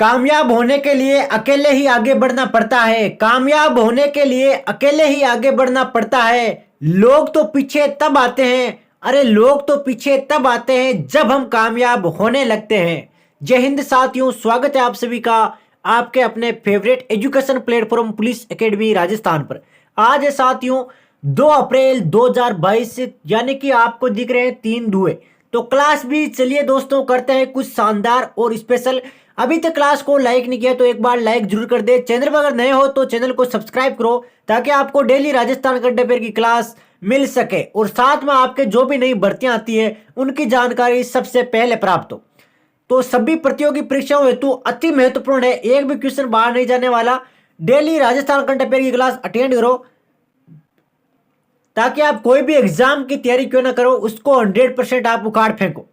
कामयाब होने के लिए अकेले ही आगे बढ़ना पड़ता है। कामयाब होने के लिए अकेले ही आगे बढ़ना पड़ता है। लोग तो पीछे तब आते हैं, अरे लोग तो पीछे तब आते हैं जब हम कामयाब होने लगते हैं। जय हिंद साथियों, स्वागत है आप सभी का आपके अपने favourite education platform police academy Rajasthan पर। आज है साथियों 2 अप्रैल 2022, यानी कि आपको दिख रहे हैं 3 धुएं। तो क्लास भी चलिए दोस्तों करते हैं कुछ शानदार और स्पेशल। अभी तक क्लास को लाइक नहीं किया तो एक बार लाइक जरूर कर दे। चैनल पर अगर नए हो तो चैनल को सब्सक्राइब करो ताकि आपको डेली राजस्थान करंट अफेयर की क्लास मिल सके और साथ में आपके जो भी नई भर्तियां आती है उनकी जानकारी सबसे पहले प्राप्त हो। तो सभी प्रतियोगी परीक्षाओं हेतु अति महत्वपूर्ण है, एक भी क्वेश्चन बाहर नहीं जाने वाला। डेली राजस्थान करंट अफेयर की क्लास अटेंड करो ताकि आप कोई भी एग्जाम की तैयारी क्यों ना करो उसको 100% आप उखाड़ फेंको।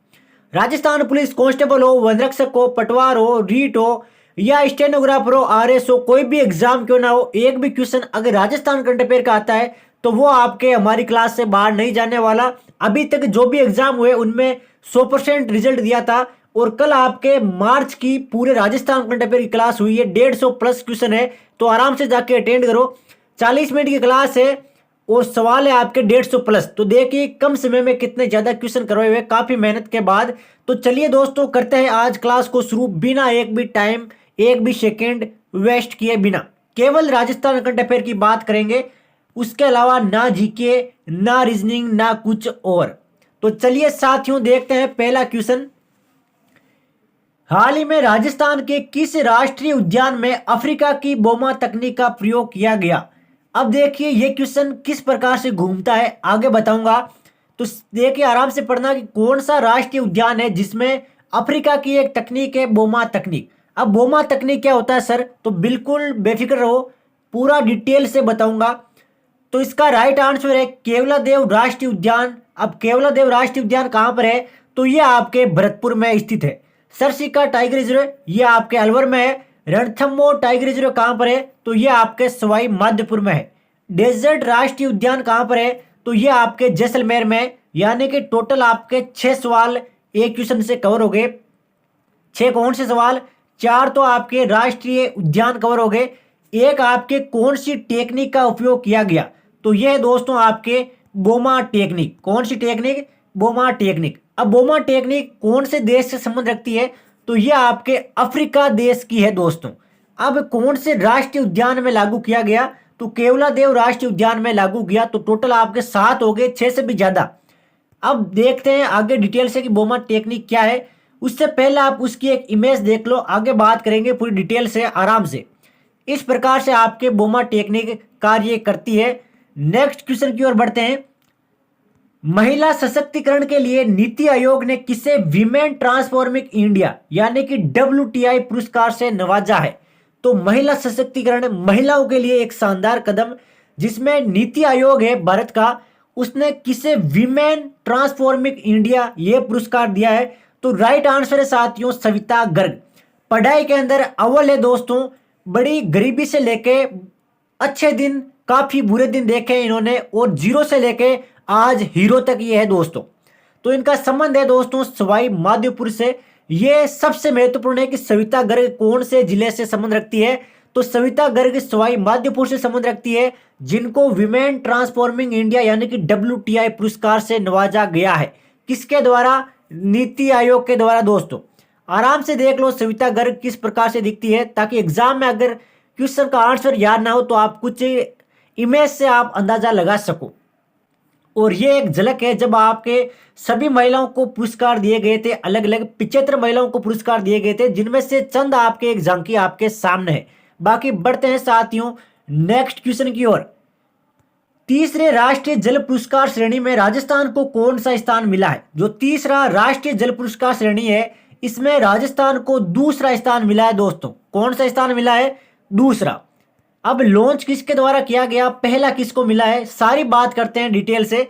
राजस्थान पुलिस कांस्टेबल हो, वनरक्षक हो, पटवार हो, रीट हो या स्टेनोग्राफर हो, आरएस हो, कोई भी एग्जाम क्यों ना हो, एक भी क्वेश्चन अगर राजस्थान करंट अफेयर का आता है तो वो आपके हमारी क्लास से बाहर नहीं जाने वाला। अभी तक जो भी एग्जाम हुए उनमें 100% रिजल्ट दिया था और कल आपके मार्च की पूरे राजस्थान करंट अफेयर की क्लास हुई है। 150 प्लस क्वेश्चन है तो आराम से जाके अटेंड करो। 40 मिनट की क्लास है और सवाल है आपके 150 प्लस। तो देखिए कम समय में कितने ज्यादा क्वेश्चन करवाए हुए काफी मेहनत के बाद। तो चलिए दोस्तों करते हैं आज क्लास को शुरू बिना एक भी टाइम एक भी सेकेंड वेस्ट किए बिना। केवल राजस्थान करंट अफेयर की बात करेंगे, उसके अलावा ना जीके ना रीजनिंग ना कुछ और। तो चलिए साथियों देखते हैं पहला क्वेश्चन। हाल ही में राजस्थान के किस राष्ट्रीय उद्यान में अफ्रीका की बोमा तकनीक का प्रयोग किया गया? अब देखिए ये क्वेश्चन किस प्रकार से घूमता है आगे बताऊंगा। तो देखिए आराम से पढ़ना कि कौन सा राष्ट्रीय उद्यान है जिसमें अफ्रीका की एक तकनीक है बोमा तकनीक। अब बोमा तकनीक क्या होता है सर? तो बिल्कुल बेफिक्र रहो, पूरा डिटेल से बताऊंगा। तो इसका राइट आंसर है केवलादेव राष्ट्रीय उद्यान। अब केवलादेव राष्ट्रीय उद्यान कहां पर है? तो यह आपके भरतपुर में स्थित है। सरसिका टाइगर रिजर्व ये आपके अलवर में है। रणथंबोर टाइगर रिजर्व कहां पर है? तो ये आपके सवाई माधोपुर में है। डेजर्ट राष्ट्रीय उद्यान कहां पर है? तो ये आपके जैसलमेर में है। यानी कि टोटल आपके 6 सवाल एक क्वेश्चन से कवर हो गए। 6 कौन से सवाल? 4 तो आपके राष्ट्रीय उद्यान कवर हो गए। एक आपके कौन सी टेक्निक का उपयोग किया गया? तो यह दोस्तों आपके बोमा टेक्निक। कौन सी टेक्निक? बोमा टेक्निक। अब बोमा टेक्निक कौन से देश से संबंध रखती है? तो यह आपके अफ्रीका देश की है दोस्तों। अब कौन से राष्ट्रीय उद्यान में लागू किया गया? तो केवलादेव राष्ट्रीय उद्यान में लागू किया। तो टोटल आपके 7 हो गए, 6 से भी ज्यादा। अब देखते हैं आगे डिटेल से कि बोमा टेक्निक क्या है। उससे पहले आप उसकी एक इमेज देख लो, आगे बात करेंगे पूरी डिटेल से आराम से। इस प्रकार से आपके बोमा टेक्निक कार्य करती है। नेक्स्ट क्वेश्चन की ओर बढ़ते हैं। महिला सशक्तिकरण के लिए नीति आयोग ने किसे विमेन ट्रांसफॉर्मिंग इंडिया यानी कि WTI पुरस्कार से नवाजा है? तो महिला सशक्तिकरण महिलाओं के लिए एक शानदार कदम जिसमें नीति आयोग है भारत का, उसने किसे विमेन ट्रांसफॉर्मिंग इंडिया ये पुरस्कार दिया है? तो राइट आंसर है साथियों सविता गर्ग। पढ़ाई के अंदर अव्वल है दोस्तों, बड़ी गरीबी से लेके अच्छे दिन काफी बुरे दिन देखे इन्होंने और जीरो से लेके आज हीरो तक ये है दोस्तों। तो इनका संबंध है दोस्तों सवाई माधोपुर से। ये सबसे महत्वपूर्ण है कि सविता गर्ग कौन से जिले से संबंध रखती है? तो सविता गर्ग सवाई माधोपुर से संबंध रखती है, जिनको विमेन ट्रांसफॉर्मिंग इंडिया यानी कि WTI पुरस्कार से नवाजा गया है। किसके द्वारा? नीति आयोग के द्वारा दोस्तों। आराम से देख लो सविता गर्ग किस प्रकार से दिखती है ताकि एग्जाम में अगर क्वेश्चन का आंसर याद ना हो तो आप कुछ इमेज से आप अंदाजा लगा सको। और ये एक झलक है जब आपके सभी महिलाओं को पुरस्कार दिए गए थे, अलग अलग 75 महिलाओं को पुरस्कार दिए गए थे, जिनमें से चंद आपके एक झांकी आपके सामने है। बाकी बढ़ते हैं साथियों नेक्स्ट क्वेश्चन की ओर। तीसरे राष्ट्रीय जल पुरस्कार श्रेणी में राजस्थान को कौन सा स्थान मिला है? जो तीसरा राष्ट्रीय जल पुरस्कार श्रेणी है इसमें राजस्थान को दूसरा स्थान मिला है दोस्तों। कौन सा स्थान मिला है? दूसरा। अब लॉन्च किसके द्वारा किया गया, पहला किसको मिला है, सारी बात करते हैं डिटेल से।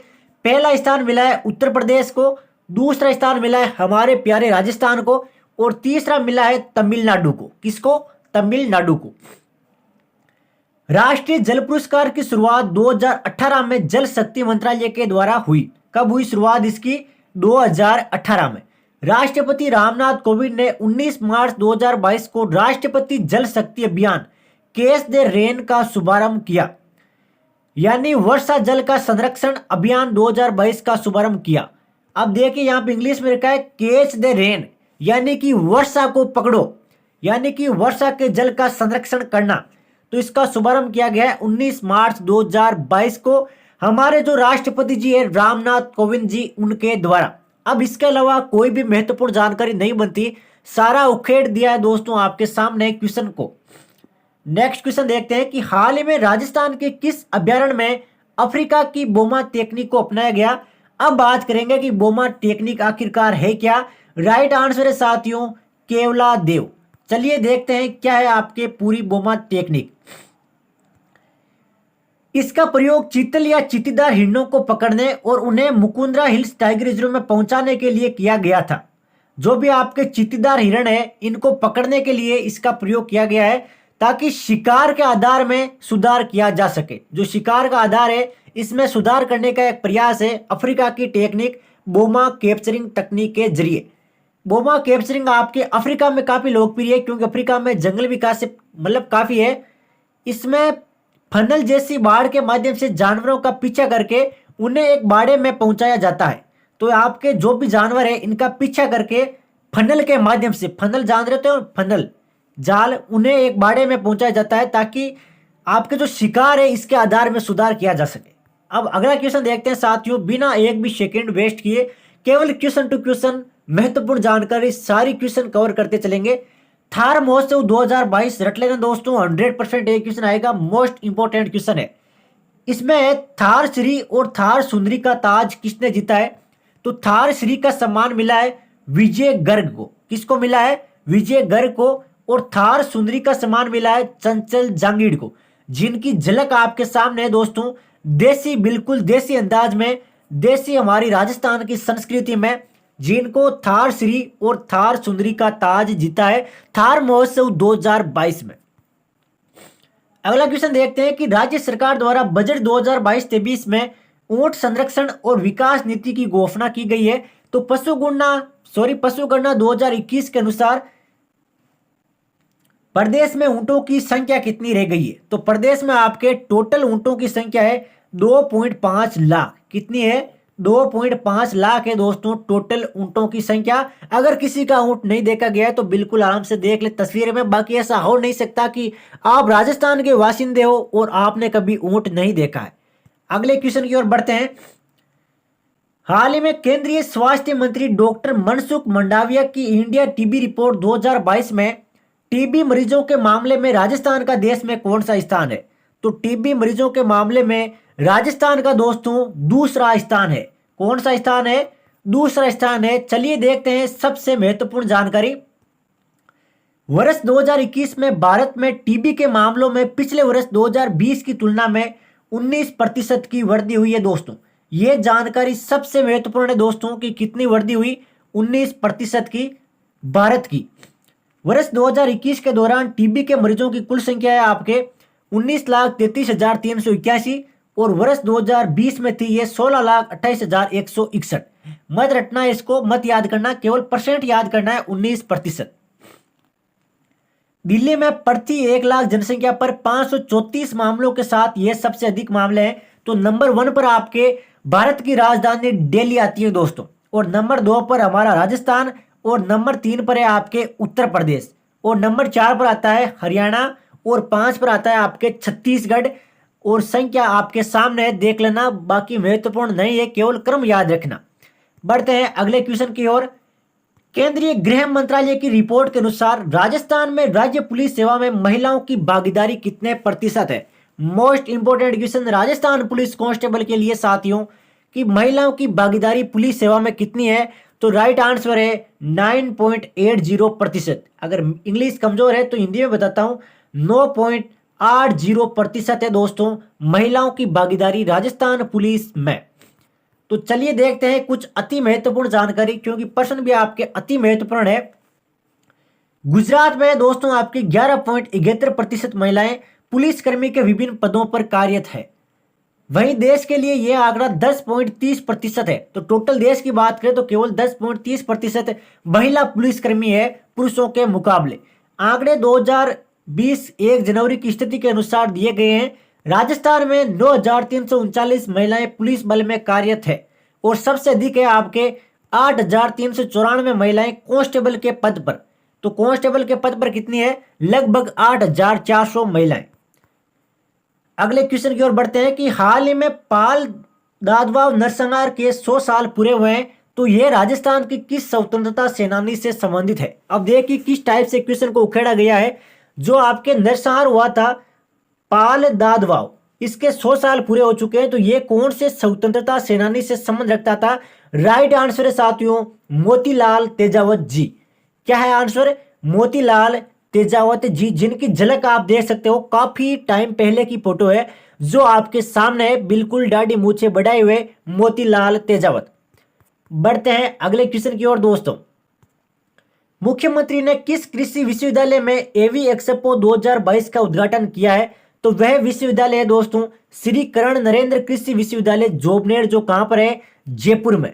पहला स्थान मिला है उत्तर प्रदेश को, दूसरा स्थान मिला है हमारे प्यारे राजस्थान को और तीसरा मिला है तमिलनाडु को। किसको? तमिलनाडु को। राष्ट्रीय जल पुरस्कार की शुरुआत 2018 में जल शक्ति मंत्रालय के द्वारा हुई। कब हुई शुरुआत इसकी? 2018 में। राष्ट्रपति रामनाथ कोविंद ने 19 मार्च 2022 को राष्ट्रपति जल शक्ति अभियान कैच द रेन का शुभारंभ किया, यानी वर्षा जल का संरक्षण अभियान 2022 का शुभारंभ किया। अब देखिए यहाँ पे इंग्लिश में लिखा है कैच द रेन, यानी कि वर्षा को पकड़ो, यानी कि वर्षा के जल का संरक्षण करना। तो इसका शुभारंभ किया गया है 19 मार्च 2022 को हमारे जो राष्ट्रपति जी है रामनाथ कोविंद जी उनके द्वारा। अब इसके अलावा कोई भी महत्वपूर्ण जानकारी नहीं बनती, सारा उखेड़ दिया है दोस्तों आपके सामने क्वेश्चन को। नेक्स्ट क्वेश्चन देखते हैं कि हाल ही में राजस्थान के किस अभ्यारण्य में अफ्रीका की बोमा टेक्निक को अपनाया गया। अब बात करेंगे कि बोमा टेक्निक आखिरकार है क्या। राइट आंसर है साथियों केवला देव। चलिए देखते हैं क्या है आपके पूरी बोमा टेक्निक। इसका प्रयोग चीतल या चीतीदार हिरणों को पकड़ने और उन्हें मुकुंदरा हिल्स टाइगर रिजर्व में पहुंचाने के लिए किया गया था। जो भी आपके चीतीदार हिरण है इनको पकड़ने के लिए इसका प्रयोग किया गया है, ताकि शिकार के आधार में सुधार किया जा सके। जो शिकार का आधार है इसमें सुधार करने का एक प्रयास है अफ्रीका की टेक्निक बोमा कैप्चरिंग तकनीक के जरिए। बोमा कैप्चरिंग आपके अफ्रीका में काफी लोकप्रिय है, क्योंकि अफ्रीका में जंगल विकास मतलब काफी है। इसमें फनल जैसी बाड़ के माध्यम से जानवरों का पीछा करके उन्हें एक बाड़े में पहुंचाया जाता है। तो आपके जो भी जानवर है इनका पीछा करके फनल के माध्यम से, फनल जान रहे हो फनल जाल, उन्हें एक बाड़े में पहुंचाया जाता है ताकि आपके जो शिकार है इसके आधार में सुधार किया जा सके। अब अगला क्वेश्चन देखते हैं साथियों, बिना एक भी सेकेंड वेस्ट किए केवल क्वेश्चन टू क्वेश्चन महत्वपूर्ण जानकारी सारी क्वेश्चन कवर करते चलेंगे। थार महोत्सव 2022 रट लेना दोस्तों, 100% एक क्वेश्चन आएगा, मोस्ट इंपॉर्टेंट क्वेश्चन है। इसमें थार श्री और थार सुंदरी का ताज किसने जीता है। तो थार श्री का सम्मान मिला है विजय गर्ग को। किसको मिला है? विजय गर्ग को। और थार सुंदरी का सम्मान मिला है चंचल जांगीड़ को, जिनकी झलक आपके सामने है दोस्तों, देसी, बिल्कुल देसी अंदाज में, देसी हमारी राजस्थान की संस्कृति में, जिनको थार श्री और थार सुंदरी का ताज जीता है थार महोत्सव 2022 में। अगला क्वेश्चन देखते हैं कि राज्य सरकार द्वारा बजट 2022-23 में ऊंट संरक्षण और विकास नीति की घोषणा की गई है। तो पशुगणना 2021 के अनुसार प्रदेश में ऊंटों की संख्या कितनी रह गई है। तो प्रदेश में आपके टोटल ऊंटों की संख्या है 2.5 लाख। कितनी है? 2.5 लाख है दोस्तों टोटल ऊंटों की संख्या। अगर किसी का ऊंट नहीं देखा गया है तो बिल्कुल आराम से देख ले तस्वीर में। बाकी ऐसा हो नहीं सकता कि आप राजस्थान के वासिंदे हो और आपने कभी ऊंट नहीं देखा है। अगले क्वेश्चन की ओर बढ़ते हैं। हाल ही में केंद्रीय स्वास्थ्य मंत्री डॉक्टर मनसुख मंडाविया की इंडिया टीबी रिपोर्ट 2022 में टीबी मरीजों के मामले में राजस्थान का देश में कौन सा स्थान है। तो टीबी मरीजों के मामले में राजस्थान का दोस्तों दूसरा स्थान है। कौन सा स्थान है? दूसरा स्थान है। चलिए देखते हैं सबसे महत्वपूर्ण जानकारी। वर्ष 2021 में भारत में टीबी के मामलों में पिछले वर्ष 2020 की तुलना में 19% की वृद्धि हुई है दोस्तों। यह जानकारी सबसे महत्वपूर्ण है दोस्तों कि कितनी वृद्धि हुई, 19% की भारत की। वर्ष 2021 के दौरान टीबी के मरीजों की कुल संख्या है आपके 19,33,381 और वर्ष 2020 में थी ये 16,28,161। मत रटना, इसको मत याद करना, केवल परसेंट याद करना है, 19%। दिल्ली में प्रति 1 लाख जनसंख्या पर 534 मामलों के साथ ये सबसे अधिक मामले हैं। तो नंबर 1 पर आपके भारत की राजधानी दिल्ली आती है दोस्तों, और नंबर 2 पर हमारा राजस्थान, और नंबर 3 पर है आपके उत्तर प्रदेश, और नंबर 4 पर आता है हरियाणा, और 5 पर आता है आपके छत्तीसगढ़। और संख्या आपके सामने है, देख लेना, बाकी महत्वपूर्ण नहीं है, केवल क्रम याद रखना। बढ़ते हैं अगले क्वेश्चन की ओर। केंद्रीय गृह मंत्रालय की रिपोर्ट के अनुसार राजस्थान में राज्य पुलिस सेवा में महिलाओं की भागीदारी कितने प्रतिशत है। Most important question Rajasthan police constable के लिए साथियों कि महिलाओं की भागीदारी पुलिस सेवा में कितनी है। तो राइट आंसर है 9.80%। अगर इंग्लिश कमजोर है तो हिंदी में बताता हूं, 9.80% है दोस्तों महिलाओं की भागीदारी राजस्थान पुलिस में। तो चलिए देखते हैं कुछ अति महत्वपूर्ण जानकारी, क्योंकि प्रश्न भी आपके अति महत्वपूर्ण है। गुजरात में दोस्तों आपकी 11.71% महिलाएं पुलिसकर्मी के विभिन्न पदों पर कार्यरत है। वहीं देश के लिए यह आंकड़ा 10.30% है। तो टोटल देश की बात करें तो केवल 10.30% महिला पुलिसकर्मी है पुरुषों के मुकाबले। आंकड़े 2020 1 जनवरी की स्थिति के अनुसार दिए गए हैं। राजस्थान में 9,339 महिलाएं पुलिस बल में कार्यरत है और सबसे अधिक है आपके 8,394 महिलाएं कांस्टेबल के पद पर। तो कांस्टेबल के पद पर कितनी है? लगभग 8,400 महिलाएं। अगले क्वेश्चन की ओर बढ़ते हैं कि हाल ही में पाल दादवाव नरसंहार के 100 साल पूरे हुए हैं। तो यह राजस्थान की किस स्वतंत्रता सेनानी से संबंधित है? अब देखिए किस टाइप से क्वेश्चन को उखेड़ा गया है। जो आपके नरसंहार हुआ था पाल दादवाव, इसके 100 साल पूरे हो चुके हैं। तो ये कौन से स्वतंत्रता सेनानी से संबंध रखता था? राइट आंसर है साथियों मोतीलाल तेजावत जी। क्या है आंसर? मोतीलाल तेजावत जी, जिनकी झलक आप देख सकते हो। काफी टाइम पहले की फोटो है जो आपके सामने है, बिल्कुल दाढ़ी मूछें बढ़ाए हुए मोतीलाल तेजावत। बढ़ते हैं अगले क्वेश्चन की ओर दोस्तों। मुख्यमंत्री ने किस कृषि विश्वविद्यालय में एवी एक्सपो 2022 का उद्घाटन किया है? तो वह विश्वविद्यालय है दोस्तों श्री कर्ण नरेंद्र कृषि विश्वविद्यालय जोबनेर, जो कहां पर है? जयपुर में।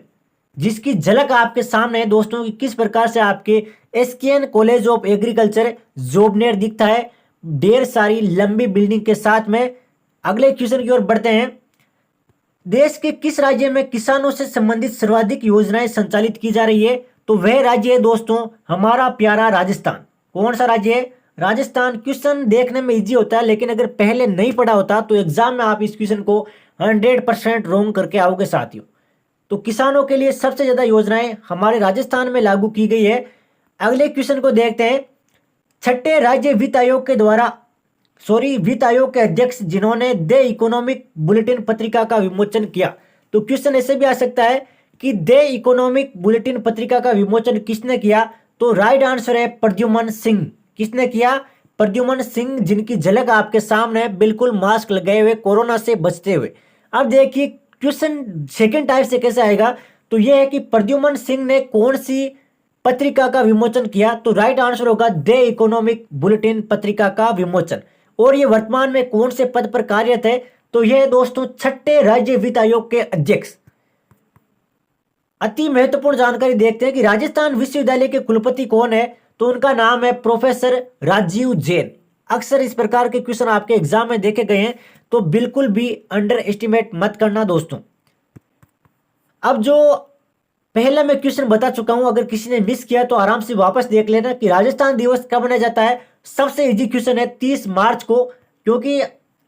जिसकी झलक आपके सामने है दोस्तों कि किस प्रकार से आपके एसकेएन कॉलेज ऑफ एग्रीकल्चर जोबनेर दिखता है, ढेर सारी लंबी बिल्डिंग के साथ में। अगले क्वेश्चन की ओर बढ़ते हैं। देश के किस राज्य में किसानों से संबंधित सर्वाधिक योजनाएं संचालित की जा रही है? तो वह राज्य है दोस्तों हमारा प्यारा राजस्थान। कौन सा राज्य है? राजस्थान। क्वेश्चन देखने में इजी होता है, लेकिन अगर पहले नहीं पढ़ा होता तो एग्जाम में आप इस क्वेश्चन को 100% रॉन्ग करके आओगे साथियों। तो किसानों के लिए सबसे ज्यादा योजनाएं हमारे राजस्थान में लागू की गई है। अगले क्वेश्चन को देखते हैं। छठे राज्य वित्त आयोग के द्वारा वित्त आयोग के अध्यक्ष जिन्होंने द इकोनॉमिक बुलेटिन पत्रिका का विमोचन किया। तो क्वेश्चन ऐसे भी आ सकता है कि द इकोनॉमिक बुलेटिन पत्रिका का विमोचन किसने किया? तो राइट आंसर है प्रद्युमन सिंह। किसने किया? प्रद्युमन सिंह, जिनकी झलक आपके सामने है, बिल्कुल मास्क लगाए हुए, कोरोना से बचते हुए। अब देखिए क्वेश्चन सेकंड टाइप से कैसे आएगा। तो यह है कि प्रद्युमन सिंह ने कौन सी पत्रिका का विमोचन किया? तो राइट आंसर होगा द इकोनॉमिक बुलेटिन पत्रिका का विमोचन। और ये वर्तमान में कौन से पद पर कार्यरत है? तो यह दोस्तों छठे राज्य वित्त आयोग के अध्यक्ष। अति महत्वपूर्ण जानकारी देखते हैं कि राजस्थान विश्वविद्यालय के कुलपति कौन है? तो उनका नाम है प्रोफेसर राजीव जैन। अक्सर इस प्रकार के क्वेश्चन आपके एग्जाम में देखे गए हैं, तो बिल्कुल भी अंडर एस्टिमेट मत करना दोस्तों। अब जो पहले मैं क्वेश्चन बता चुका हूं, अगर किसी ने मिस किया तो आराम से वापस देख लेना कि राजस्थान दिवस कब मनाया जाता है। सबसे इजी क्वेश्चन है 30 मार्च को, क्योंकि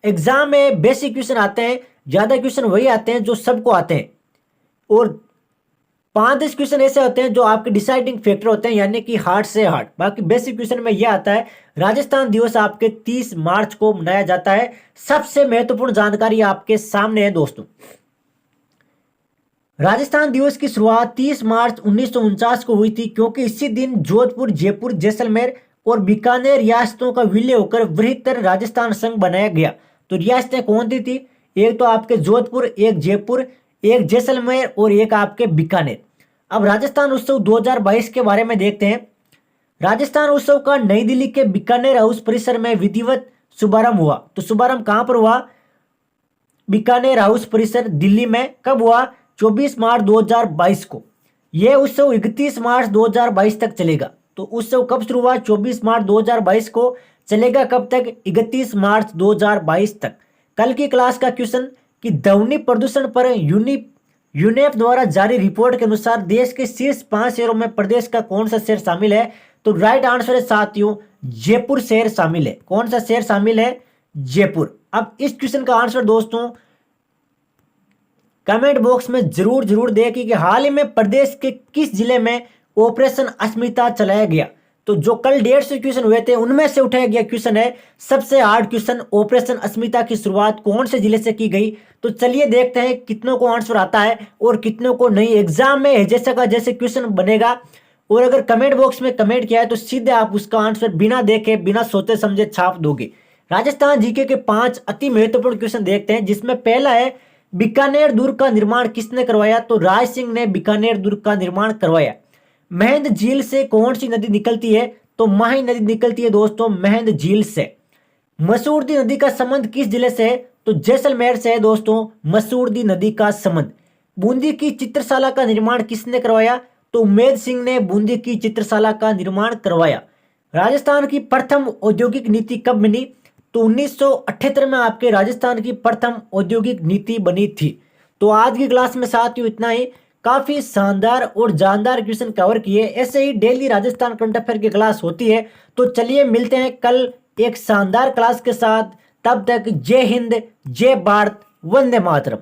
एग्जाम में बेसिक क्वेश्चन आते हैं, ज्यादा क्वेश्चन वही आते हैं जो सबको आते हैं, और 5-10 क्वेश्चन ऐसे होते हैं जो आपके डिसाइडिंग फैक्टर होते हैं, यानी कि हार्ड से हार्ड। बाकी बेसिक क्वेश्चन में यह आता है राजस्थान दिवस आपके 30 मार्च को मनाया जाता है। सबसे महत्वपूर्ण जानकारी आपके सामने है दोस्तों। राजस्थान दिवस की शुरुआत 30 मार्च 1949 को हुई थी, क्योंकि इसी दिन जोधपुर, जयपुर, जैसलमेर और बीकानेर रियासतों का विलय होकर बृहत्तर राजस्थान संघ बनाया गया। तो रियासतें कौन सी थी? एक तो आपके जोधपुर, एक जयपुर, एक जैसलमेर और एक आपके बीकानेर। अब राजस्थान उत्सव 2022 के बारे में देखते हैं। राजस्थान उत्सव का नई दिल्ली के बीकानेर हाउस परिसर में विधिवत शुभारंभ हुआ। तो शुभारंभ कहां पर हुआ? बीकानेर हाउस परिसर दिल्ली में। कब हुआ? 24 मार्च 2022 को। यह उत्सव 31 मार्च 2022 तक चलेगा। तो उत्सव कब शुरू हुआ? 24 मार्च 2022 को। चलेगा कब तक? 31 मार्च 2022 तक। कल की क्लास का क्वेश्चन कि ध्वनि प्रदूषण पर यूनेप द्वारा जारी रिपोर्ट के अनुसार देश के शीर्ष 5 शहरों में प्रदेश का कौन सा शहर शामिल है? तो राइट आंसर है साथियों जयपुर शहर शामिल है। कौन सा शहर शामिल है? जयपुर। अब इस क्वेश्चन का आंसर दोस्तों कमेंट बॉक्स में जरूर देखिए कि हाल ही में प्रदेश के किस जिले में ऑपरेशन अस्मिता चलाया गया। तो जो कल 150 क्वेश्चन हुए थे उनमें से उठाया गया क्वेश्चन है सबसे हार्ड क्वेश्चन, ऑपरेशन अस्मिता की शुरुआत कौन से जिले से की गई। तो चलिए देखते हैं कितनों को आंसर आता है और कितनों को नहीं। एग्जाम में जैसे का जैसे क्वेश्चन बनेगा, और अगर कमेंट बॉक्स में कमेंट किया है तो सीधे आप उसका आंसर बिना देखे, बिना सोचे समझे छाप दोगे। राजस्थान जीके के 5 अति महत्वपूर्ण क्वेश्चन देखते हैं, जिसमें पहला है बीकानेर दुर्ग का निर्माण किसने करवाया। तो राज सिंह ने बीकानेर दुर्ग का निर्माण करवाया। महंद झील से कौन सी नदी निकलती है? तो माही नदी निकलती है दोस्तों महंद झील से। मसूरदी नदी का संबंध किस जिले से है? तो जैसलमेर से है दोस्तों मसूरदी नदी का संबंध। बूंदी की चित्रशाला का निर्माण किसने करवाया? तो उम्मेद सिंह ने बूंदी की चित्रशाला का निर्माण करवाया। राजस्थान की प्रथम औद्योगिक नीति कब बनी? तो 1978 में आपके राजस्थान की प्रथम औद्योगिक नीति बनी थी। तो आज की क्लास में साथियों इतना ही। काफी शानदार और जानदार क्वेश्चन कवर किए। ऐसे ही डेली राजस्थान करंट अफेयर की क्लास होती है। तो चलिए मिलते हैं कल एक शानदार क्लास के साथ। तब तक जय हिंद, जय भारत, वंदे मातरम।